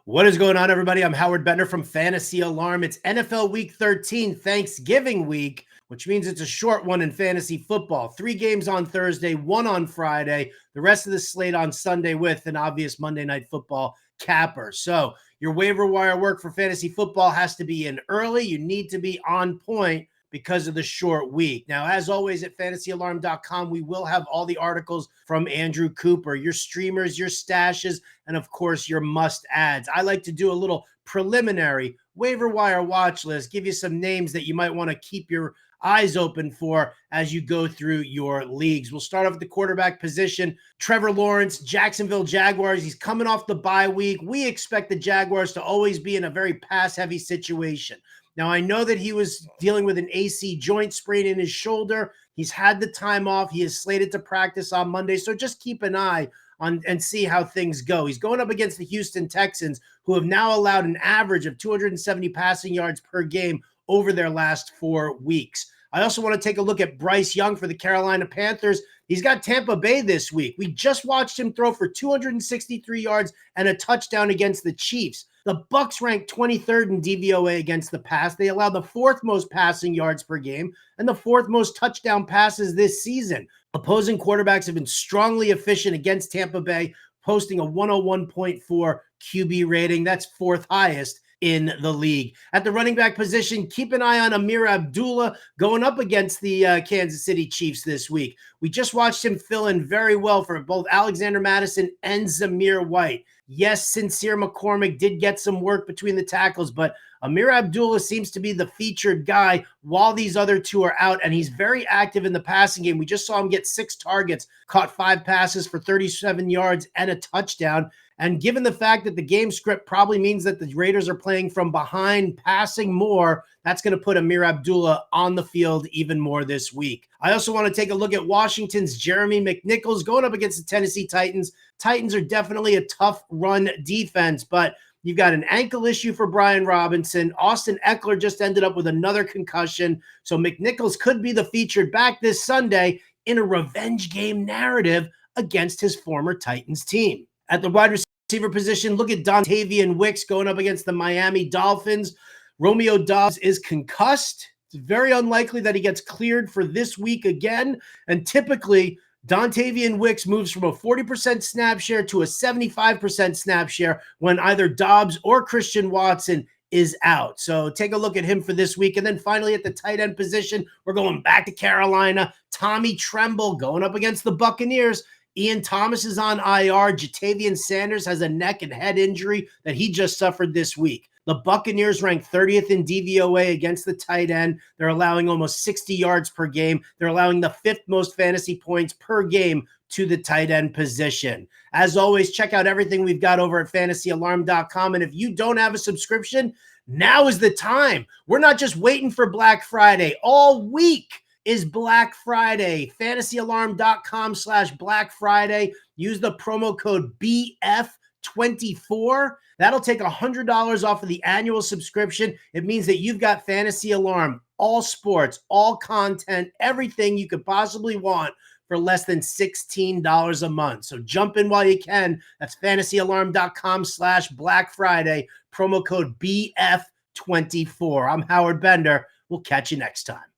What is going on, everybody? I'm Howard Bender from Fantasy Alarm. It's NFL Week 13, Thanksgiving week, which means it's a short one in fantasy football. 3 games on Thursday, 1 on Friday, the rest of the slate on Sunday with an obvious Monday Night Football capper. So your waiver wire work for fantasy football has to be in early. You need to be on point because of the short week. Now, as always, at fantasyalarm.com, we will have all the articles from Andrew Cooper, your streamers, your stashes, and of course, your must-adds. I like to do a little preliminary waiver wire watch list, give you some names that you might want to keep your eyes open for as you go through your leagues. We'll start off with the quarterback position. Trevor Lawrence, Jacksonville Jaguars. He's coming off the bye week. We expect the Jaguars to always be in a very pass-heavy situation. Now, I know that he was dealing with an AC joint sprain in his shoulder. He's had the time off. He is slated to practice on Monday, so just keep an eye on and see how things go. He's going up against the Houston Texans, who have now allowed an average of 270 passing yards per game over their last 4 weeks. I also want to take a look at Bryce Young for the Carolina Panthers. He's got Tampa Bay this week. We just watched him throw for 263 yards and a touchdown against the Chiefs. The Bucs ranked 23rd in DVOA against the pass. They allowed the 4th most passing yards per game and the 4th most touchdown passes this season. Opposing quarterbacks have been strongly efficient against Tampa Bay, posting a 101.4 QB rating. That's 4th highest in the league. At the running back position, keep an eye on Amir Abdullah going up against the Kansas City Chiefs this week. We just watched him fill in very well for both Alexander Mattison and Zamir White. Yes, Sincere McCormick did get some work between the tackles, but Amir Abdullah seems to be the featured guy while these other two are out, and he's very active in the passing game. We just saw him get 6 targets, caught 5 passes for 37 yards and a touchdown. And given the fact that the game script probably means that the Raiders are playing from behind, passing more, that's going to put Amir Abdullah on the field even more this week. I also want to take a look at Washington's Jeremy McNichols going up against the Tennessee Titans. Titans are definitely a tough run defense, but you've got an ankle issue for Brian Robinson. Austin Eckler just ended up with another concussion. So McNichols could be the featured back this Sunday in a revenge game narrative against his former Titans team. At the wide receiver position, look at Dontavian Wicks going up against the Miami Dolphins. Romeo Doubs is concussed. It's very unlikely that he gets cleared for this week again. And typically, Dontavian Wicks moves from a 40% snap share to a 75% snap share when either Doubs or Christian Watson is out. So take a look at him for this week. And then finally at the tight end position, we're going back to Carolina. Tommy Tremble going up against the Buccaneers. Ian Thomas is on IR. Jatavian Sanders has a neck and head injury that he just suffered this week. The Buccaneers rank 30th in DVOA against the tight end. They're allowing almost 60 yards per game. They're allowing the 5th most fantasy points per game to the tight end position. As always, check out everything we've got over at fantasyalarm.com. And if you don't have a subscription, now is the time. We're not just waiting for Black Friday. All week is Black Friday. Fantasyalarm.com/Black Friday. Use the promo code BF24. That'll take $100 off of the annual subscription. It means that you've got Fantasy Alarm, all sports, all content, everything you could possibly want for less than $16 a month. So jump in while you can. That's fantasyalarm.com/Black Friday. Promo code BF24. I'm Howard Bender. We'll catch you next time.